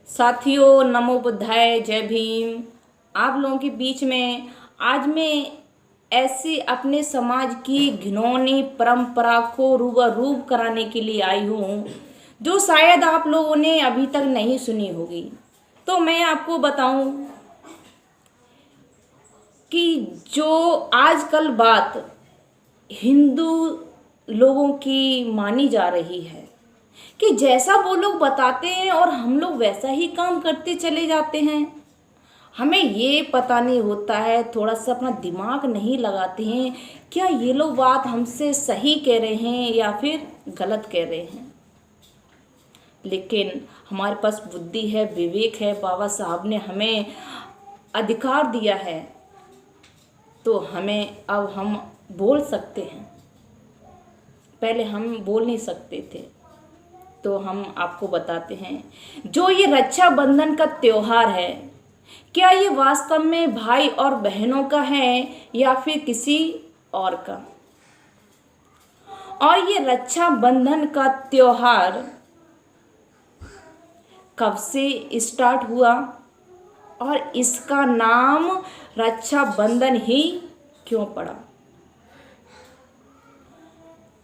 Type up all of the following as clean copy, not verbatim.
साथियों, नमो बुद्धाय, जय भीम। आप लोगों के बीच में आज मैं ऐसी अपने समाज की घिनौनी परंपरा को रूबरूब कराने के लिए आई हूँ जो शायद आप लोगों ने अभी तक नहीं सुनी होगी। तो मैं आपको बताऊं कि जो आजकल बात हिंदू लोगों की मानी जा रही है कि जैसा वो लोग बताते हैं और हम लोग वैसा ही काम करते चले जाते हैं। हमें ये पता नहीं होता है, थोड़ा सा अपना दिमाग नहीं लगाते हैं क्या ये लोग बात हमसे सही कह रहे हैं या फिर गलत कह रहे हैं। लेकिन हमारे पास बुद्धि है, विवेक है, बाबा साहब ने हमें अधिकार दिया है, तो हमें अब हम बोल सकते हैं। पहले हम बोल नहीं सकते थे। तो हम आपको बताते हैं, जो ये रक्षाबंधन का त्योहार है, क्या ये वास्तव में भाई और बहनों का है या फिर किसी और का। और ये रक्षाबंधन का त्योहार कब से स्टार्ट हुआ और इसका नाम रक्षाबंधन ही क्यों पड़ा।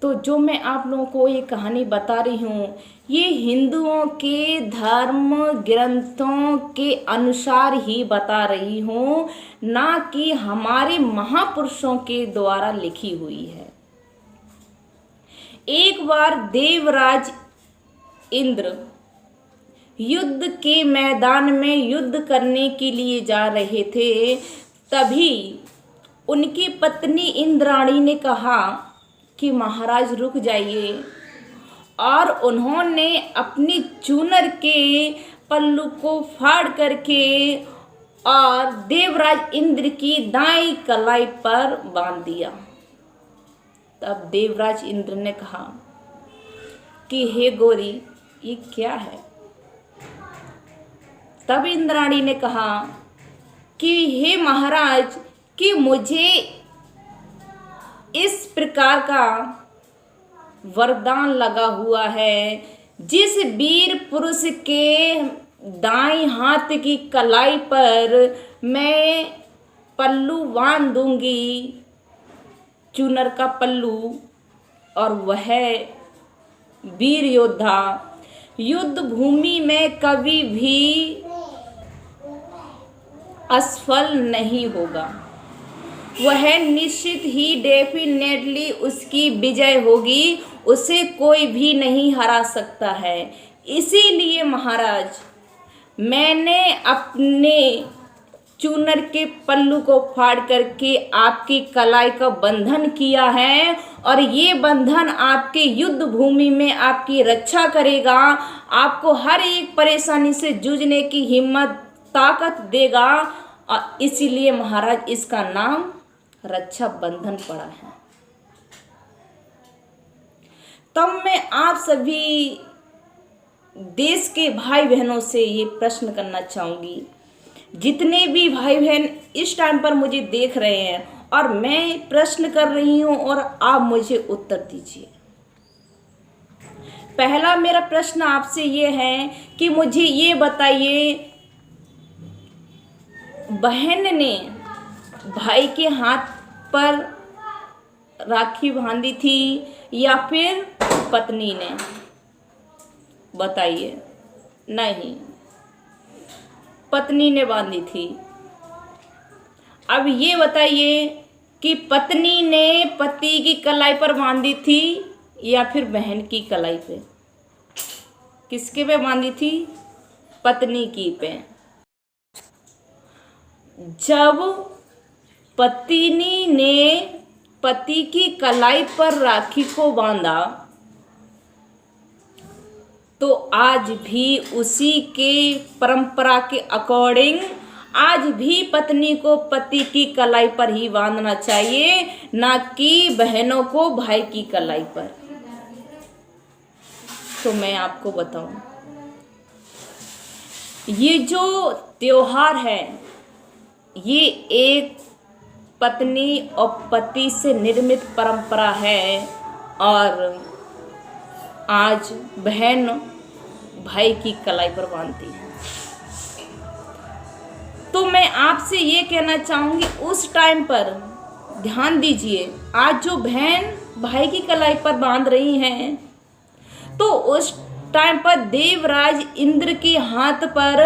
तो जो मैं आप लोगों को ये कहानी बता रही हूँ, ये हिंदुओं के धर्म ग्रंथों के अनुसार ही बता रही हूँ, ना कि हमारे महापुरुषों के द्वारा लिखी हुई है। एक बार देवराज इंद्र युद्ध के मैदान में युद्ध करने के लिए जा रहे थे। तभी उनकी पत्नी इंद्राणी ने कहा कि महाराज रुक जाइए, और उन्होंने अपनी चूनर के पल्लू को फाड़ करके और देवराज इंद्र की दाईं कलाई पर बांध दिया। तब देवराज इंद्र ने कहा कि हे गौरी, ये क्या है। तब इंद्राणी ने कहा कि हे महाराज, कि मुझे इस प्रकार का वरदान लगा हुआ है, जिस वीर पुरुष के दाएं हाथ की कलाई पर मैं पल्लू बांध दूंगी, चूनर का पल्लू, और वह वीर योद्धा युद्ध भूमि में कभी भी असफल नहीं होगा। वह निश्चित ही डेफिनेटली उसकी विजय होगी, उसे कोई भी नहीं हरा सकता है। इसीलिए महाराज, मैंने अपने चूनर के पल्लू को फाड़ करके आपकी कलाई का बंधन किया है, और ये बंधन आपके युद्ध भूमि में आपकी रक्षा करेगा, आपको हर एक परेशानी से जूझने की हिम्मत ताकत देगा। और इसीलिए महाराज इसका नाम रक्षाबंधन पड़ा है। तब मैं आप सभी देश के भाई बहनों से ये प्रश्न करना चाहूंगी, जितने भी भाई बहन इस टाइम पर मुझे देख रहे हैं, और मैं प्रश्न कर रही हूं और आप मुझे उत्तर दीजिए। पहला मेरा प्रश्न आपसे ये है कि मुझे ये बताइए, बहन ने भाई के हाथ पर राखी बांधी थी या फिर पत्नी ने। बताइए। नहीं, पत्नी ने बांधी थी। अब ये बताइए कि पत्नी ने पति की कलाई पर बांधी थी या फिर बहन की कलाई पे। किसके पे बांधी थी? पत्नी की पे। जब पत्नी ने पति की कलाई पर राखी को बांधा, तो आज भी उसी के परंपरा के अकॉर्डिंग आज भी पत्नी को पति की कलाई पर ही बांधना चाहिए, ना कि बहनों को भाई की कलाई पर। तो मैं आपको बताऊं, ये जो त्योहार है, ये एक पत्नी और पति से निर्मित परंपरा है। और आज बहन भाई की कलाई पर बांधती हैं। तो मैं आपसे ये कहना चाहूँगी, उस टाइम पर ध्यान दीजिए, आज जो बहन भाई की कलाई पर बांध रही हैं, तो उस टाइम पर देवराज इंद्र के हाथ पर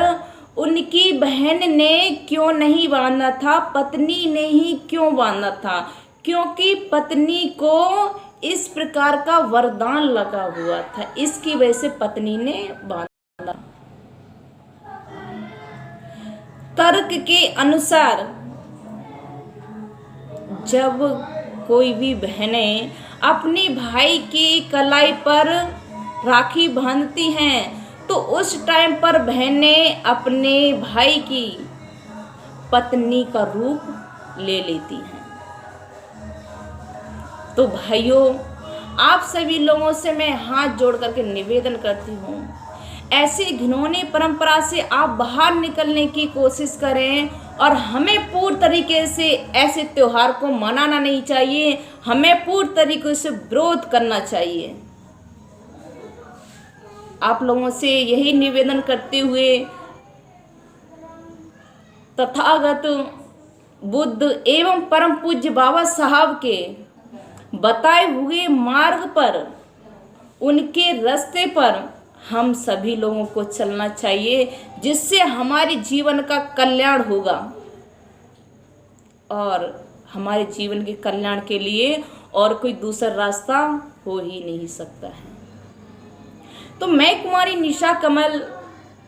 उनकी बहन ने क्यों नहीं बांधा था, पत्नी ने ही क्यों बांधा था? क्योंकि पत्नी को इस प्रकार का वरदान लगा हुआ था, इसकी वजह से पत्नी ने बांधा। तर्क के अनुसार जब कोई भी बहनें अपनी भाई की कलाई पर राखी बांधती हैं, तो उस टाइम पर बहनें अपने भाई की पत्नी का रूप ले लेती हैं। तो भाइयों, आप सभी लोगों से मैं हाथ जोड़ करके निवेदन करती हूँ, ऐसी घिनौनी परंपरा से आप बाहर निकलने की कोशिश करें और हमें पूर्ण तरीके से ऐसे त्योहार को मनाना नहीं चाहिए, हमें पूर्ण तरीके से विरोध करना चाहिए। आप लोगों से यही निवेदन करते हुए तथागत बुद्ध एवं परम पूज्य बाबा साहब के बताए हुए मार्ग पर, उनके रास्ते पर हम सभी लोगों को चलना चाहिए, जिससे हमारे जीवन का कल्याण होगा और हमारे जीवन के कल्याण के लिए और कोई दूसरा रास्ता हो ही नहीं सकता है। तो मैं कुमारी निशा कमल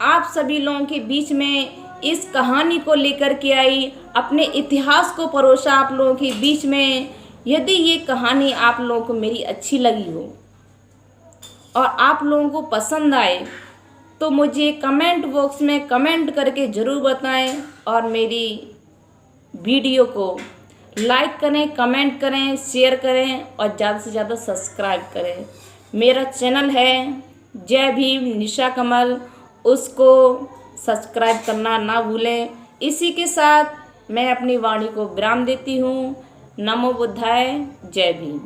आप सभी लोगों के बीच में इस कहानी को लेकर के आई, अपने इतिहास को परोसा आप लोगों के बीच में। यदि ये कहानी आप लोगों को मेरी अच्छी लगी हो और आप लोगों को पसंद आए, तो मुझे कमेंट बॉक्स में कमेंट करके ज़रूर बताएं और मेरी वीडियो को लाइक करें, कमेंट करें, शेयर करें और ज़्यादा से ज़्यादा सब्सक्राइब करें। मेरा चैनल है जय भीम निशा कमल, उसको सब्सक्राइब करना ना भूलें। इसी के साथ मैं अपनी वाणी को विराम देती हूँ। नमो बुद्धाय, जय भीम।